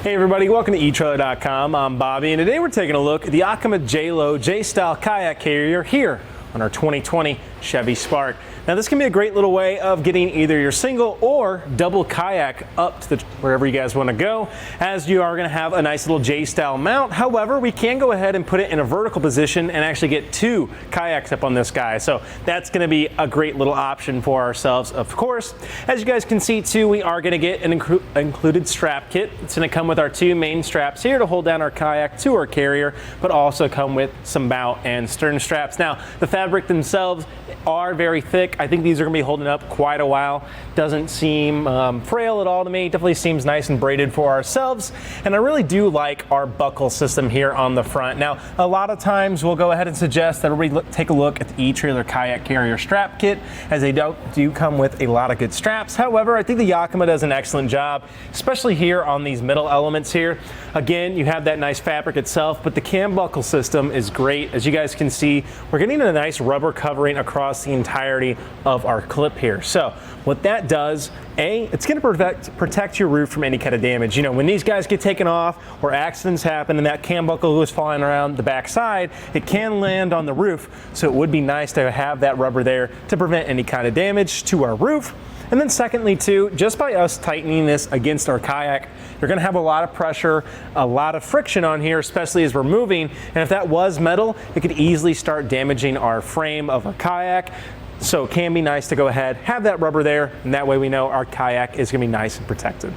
Hey everybody, welcome to etrailer.com. I'm Bobby, and today we're taking a look at the Yakima JayLow J-Style Kayak Carrier here on our 2020 Chevy Spark. Now this can be a great little way of getting either your single or double kayak up to wherever you guys want to go, as you are going to have a nice little J-style mount. However, we can go ahead and put it in a vertical position and actually get two kayaks up on this guy. So that's going to be a great little option for ourselves, of course. As you guys can see too, we are going to get an included strap kit. It's going to come with our two main straps here to hold down our kayak to our carrier, but also come with some bow and stern straps. Now the fabric themselves are very thick. I think these are going to be holding up quite a while. Doesn't seem frail at all to me. Definitely seems nice and braided for ourselves. And I really do like our buckle system here on the front. Now, a lot of times we'll go ahead and suggest that everybody take a look at the eTrailer Kayak Carrier strap kit, as they do come with a lot of good straps. However, I think the Yakima does an excellent job, especially here on these middle elements here. Again, you have that nice fabric itself, but the cam buckle system is great. As you guys can see, we're getting a nice rubber covering across the entirety of our clip here. So what that does, it's going to protect your roof from any kind of damage. You know, when these guys get taken off or accidents happen and that cam buckle goes flying around the back side, it can land on the roof. So it would be nice to have that rubber there to prevent any kind of damage to our roof. And then secondly too, just by us tightening this against our kayak, you're going to have a lot of pressure, a lot of friction on here, especially as we're moving. And if that was metal, it could easily start damaging our frame of our kayak. So it can be nice to go ahead, have that rubber there, and that way we know our kayak is going to be nice and protected.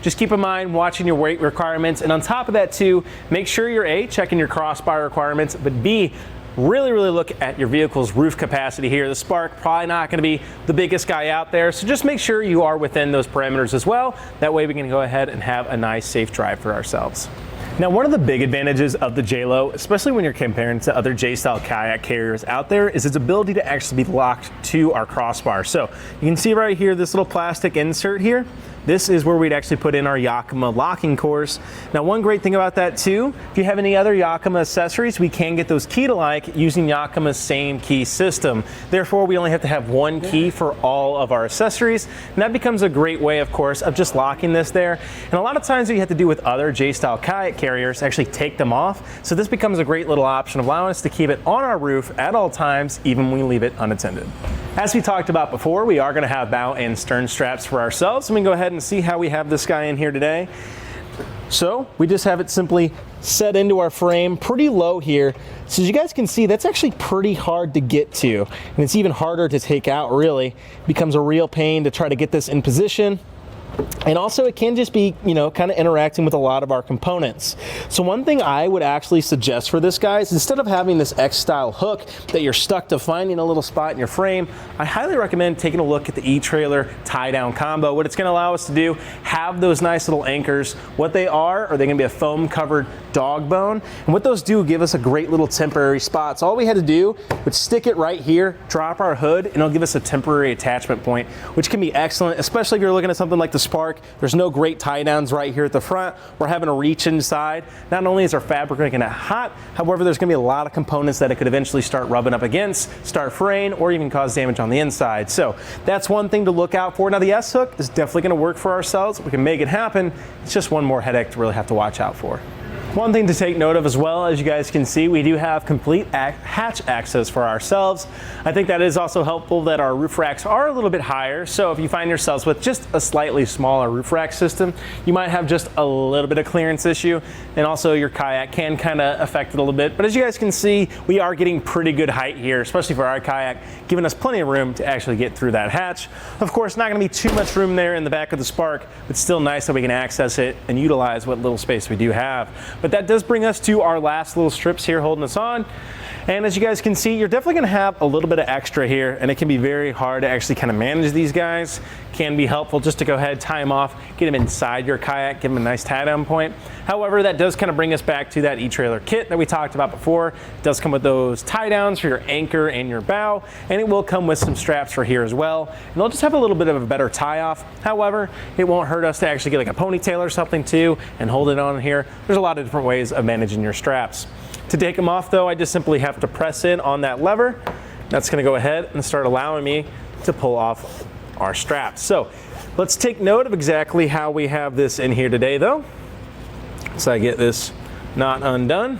Just keep in mind watching your weight requirements, and on top of that too, make sure you're A, checking your crossbar requirements, but B, really look at your vehicle's roof capacity here. The Spark probably not going to be the biggest guy out there, so just make sure you are within those parameters as well. That way we can go ahead and have a nice safe drive for ourselves. Now, one of the big advantages of the JayLow, especially when you're comparing to other J-style kayak carriers out there, is its ability to actually be locked to our crossbar. So you can see right here, this little plastic insert here. This is where we'd actually put in our Yakima locking cores. Now, one great thing about that too, if you have any other Yakima accessories, we can get those key-to-like using Yakima's same key system. Therefore, we only have to have one key for all of our accessories, and that becomes a great way, of course, of just locking this there. And a lot of times what you have to do with other J-style kayak carriers, actually take them off. So this becomes a great little option, allowing us to keep it on our roof at all times, even when we leave it unattended. As we talked about before, we are going to have bow and stern straps for ourselves. So we can go ahead and see how we have this guy in here today. So we just have it simply set into our frame pretty low here. So as you guys can see, that's actually pretty hard to get to. And it's even harder to take out, really. It becomes a real pain to try to get this in position. And also it can just be, you know, kind of interacting with a lot of our components. So one thing I would actually suggest for this, guys, instead of having this X-style hook that you're stuck to finding a little spot in your frame, I highly recommend taking a look at the eTrailer tie-down combo. What it's going to allow us to do, have those nice little anchors. What they are they going to be a foam-covered dog bone. And what those do, give us a great little temporary spot. So all we had to do was stick it right here, drop our hood, and it'll give us a temporary attachment point, which can be excellent, especially if you're looking at something like the Spark. There's no great tie downs right here at the front. We're having to reach inside. Not only is our fabric making it hot, however, there's going to be a lot of components that it could eventually start rubbing up against, start fraying, or even cause damage on the inside. So that's one thing to look out for. Now the S-hook is definitely going to work for ourselves. We can make it happen. It's just one more headache to really have to watch out for. One thing to take note of as well, as you guys can see, we do have complete hatch access for ourselves. I think that is also helpful that our roof racks are a little bit higher. So if you find yourselves with just a slightly smaller roof rack system, you might have just a little bit of clearance issue, and also your kayak can kind of affect it a little bit. But as you guys can see, we are getting pretty good height here, especially for our kayak, giving us plenty of room to actually get through that hatch. Of course, not going to be too much room there in the back of the Spark, but still nice that we can access it and utilize what little space we do have. But that does bring us to our last little strips here holding us on. And as you guys can see, you're definitely going to have a little bit of extra here, and it can be very hard to actually kind of manage these guys. Can be helpful just to go ahead, tie them off, get them inside your kayak, give them a nice tie down point. However, that does kind of bring us back to that eTrailer kit that we talked about before. It does come with those tie downs for your anchor and your bow, and it will come with some straps for here as well. And they'll just have a little bit of a better tie off. However, it won't hurt us to actually get like a ponytail or something too and hold it on here. There's a lot of different ways of managing your straps. To take them off though, I just simply have to press in on that lever. That's going to go ahead and start allowing me to pull off our straps. So let's take note of exactly how we have this in here today though. So I get this knot undone.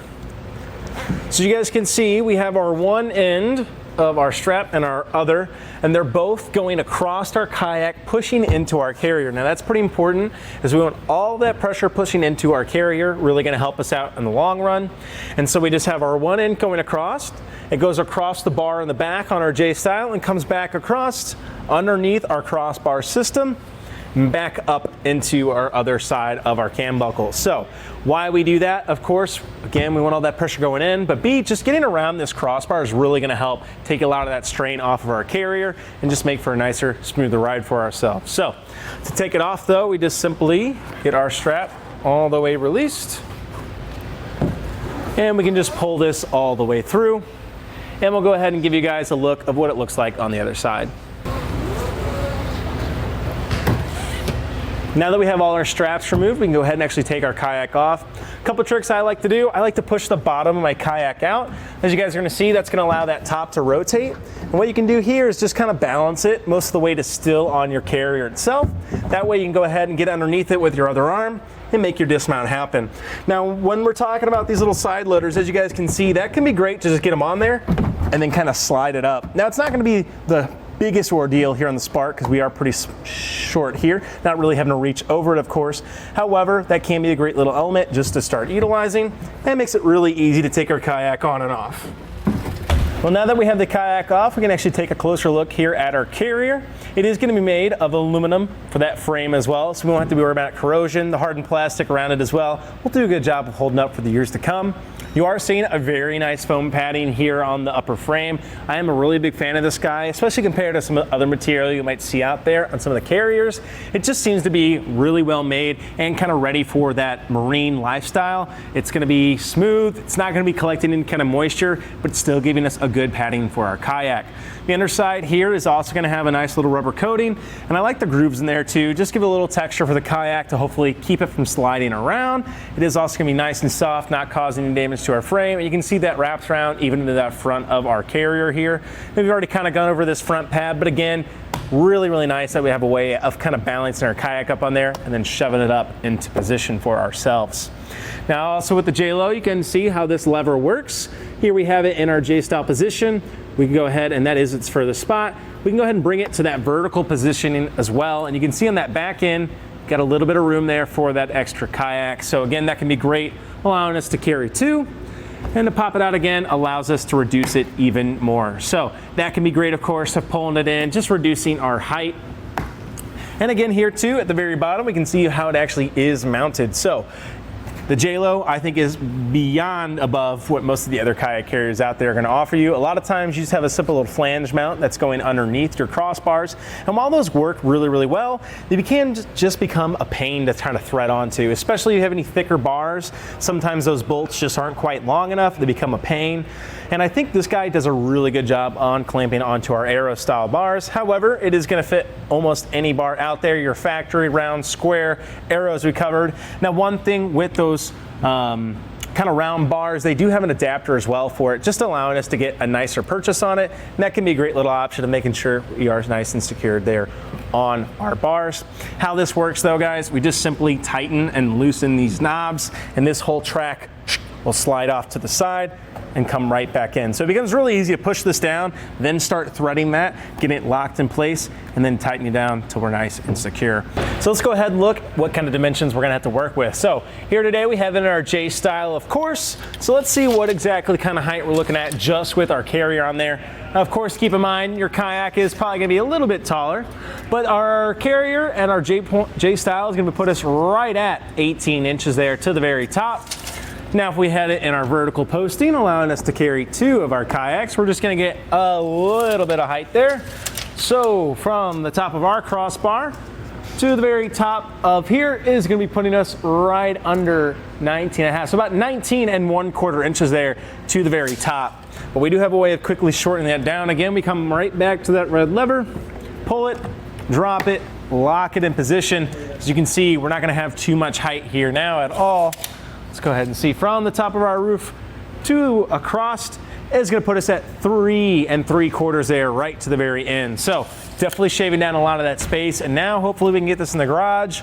So you guys can see we have our one end of our strap and our other, and they're both going across our kayak, pushing into our carrier. Now that's pretty important, as we want all that pressure pushing into our carrier, really going to help us out in the long run. And so we just have our one end going across. It goes across the bar in the back on our J-Style and comes back across underneath our crossbar system, back up into our other side of our cam buckle. So why we do that, of course, again, we want all that pressure going in, but B, just getting around this crossbar is really gonna help take a lot of that strain off of our carrier and just make for a nicer, smoother ride for ourselves. So to take it off though, we just simply get our strap all the way released, and we can just pull this all the way through, and we'll go ahead and give you guys a look of what it looks like on the other side. Now that we have all our straps removed, we can go ahead and actually take our kayak off. A couple tricks I like to do. I like to push the bottom of my kayak out. As you guys are gonna see, that's gonna allow that top to rotate. And what you can do here is just kind of balance it most of the way to still on your carrier itself. That way you can go ahead and get underneath it with your other arm and make your dismount happen. Now, when we're talking about these little side loaders, as you guys can see, that can be great to just get them on there and then kind of slide it up. Now, it's not gonna be the biggest ordeal here on the Spark because we are pretty short here, not really having to reach over it, of course. However, that can be a great little element just to start utilizing, and makes it really easy to take our kayak on and off. Well, now that we have the kayak off, we can actually take a closer look here at our carrier. It is going to be made of aluminum for that frame as well, so we won't have to be worried about corrosion. The hardened plastic around it as well will do a good job of holding up for the years to come. You are seeing a very nice foam padding here on the upper frame. I am a really big fan of this guy, especially compared to some other material you might see out there on some of the carriers. It just seems to be really well made and kind of ready for that marine lifestyle. It's going to be smooth. It's not going to be collecting any kind of moisture, but still giving us a good padding for our kayak. The underside here is also going to have a nice little rubber coating, and I like the grooves in there too. Just give it a little texture for the kayak to hopefully keep it from sliding around. It is also going to be nice and soft, not causing any damage to our frame. And you can see that wraps around even into that front of our carrier here. We've already kind of gone over this front pad, but again, really, really nice that we have a way of kind of balancing our kayak up on there and then shoving it up into position for ourselves. Now, also with the JayLow, you can see how this lever works. Here we have it in our J-Style position. We can go ahead, and that is its furthest spot. We can go ahead and bring it to that vertical positioning as well. And you can see on that back end, got a little bit of room there for that extra kayak. So again, that can be great, allowing us to carry two. And to pop it out again allows us to reduce it even more. So that can be great, of course, of pulling it in, just reducing our height. And again, here too, at the very bottom, we can see how it actually is mounted. So the JayLow, I think, is beyond above what most of the other kayak carriers out there are going to offer you. A lot of times you just have a simple little flange mount that's going underneath your crossbars. And while those work really, really well, they can just become a pain to try to thread onto, especially if you have any thicker bars. Sometimes those bolts just aren't quite long enough. They become a pain. And I think this guy does a really good job on clamping onto our Aero style bars. However, it is going to fit almost any bar out there, your factory, round, square, Aeros we covered. Now, one thing with those kind of round bars, they do have an adapter as well for it, just allowing us to get a nicer purchase on it. And that can be a great little option of making sure we are nice and secured there on our bars. How this works though, guys, we just simply tighten and loosen these knobs, and this whole track will slide off to the side and come right back in. So it becomes really easy to push this down, then start threading that, get it locked in place, and then tighten it down till we're nice and secure. So let's go ahead and look what kind of dimensions we're gonna have to work with. So here today we have in our J-Style, of course. So let's see what exactly kind of height we're looking at just with our carrier on there. Now, of course, keep in mind your kayak is probably gonna be a little bit taller, but our carrier and our J-Style is gonna put us right at 18 inches there to the very top. Now, if we had it in our vertical posting, allowing us to carry two of our kayaks, we're just gonna get a little bit of height there. So from the top of our crossbar to the very top of here is gonna be putting us right under 19.5. So about 19.25 inches there to the very top. But we do have a way of quickly shortening that down. Again, we come right back to that red lever, pull it, drop it, lock it in position. As you can see, we're not gonna have too much height here now at all. Let's go ahead and see from the top of our roof to across is going to put us at 3 3/4 there right to the very end. So definitely shaving down a lot of that space. And now hopefully we can get this in the garage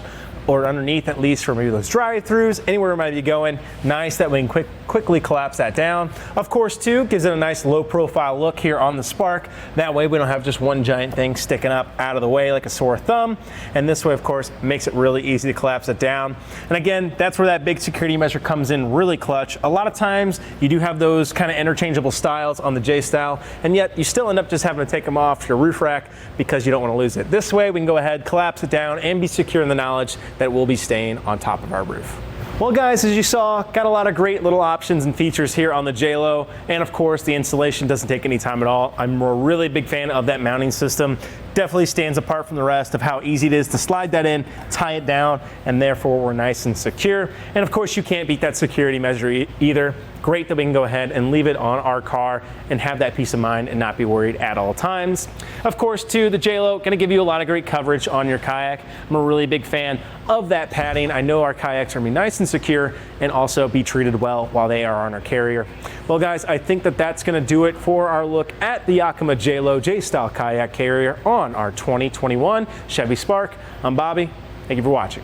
or underneath at least for maybe those drive-throughs, anywhere we might be going. Nice that we can quickly collapse that down. Of course, too, gives it a nice low profile look here on the Spark. That way we don't have just one giant thing sticking up out of the way like a sore thumb. And this way, of course, makes it really easy to collapse it down. And again, that's where that big security measure comes in really clutch. A lot of times you do have those kind of interchangeable styles on the J-Style, and yet you still end up just having to take them off your roof rack because you don't want to lose it. This way we can go ahead, collapse it down, and be secure in the knowledge that it will be staying on top of our roof. Well guys, as you saw, got a lot of great little options and features here on the JayLow, and of course the installation doesn't take any time at all. I'm a really big fan of that mounting system. Definitely stands apart from the rest of how easy it is to slide that in, tie it down, and therefore we're nice and secure. And of course you can't beat that security measure either. Great that we can go ahead and leave it on our car and have that peace of mind and not be worried at all times. Of course too, the JayLow gonna give you a lot of great coverage on your kayak. I'm a really big fan of that padding. I know our kayaks are gonna be nice and secure and also be treated well while they are on our carrier. Well guys, I think that that's gonna do it for our look at the Yakima JayLow J-Style kayak carrier on our 2021 Chevy Spark. I'm Bobby, thank you for watching.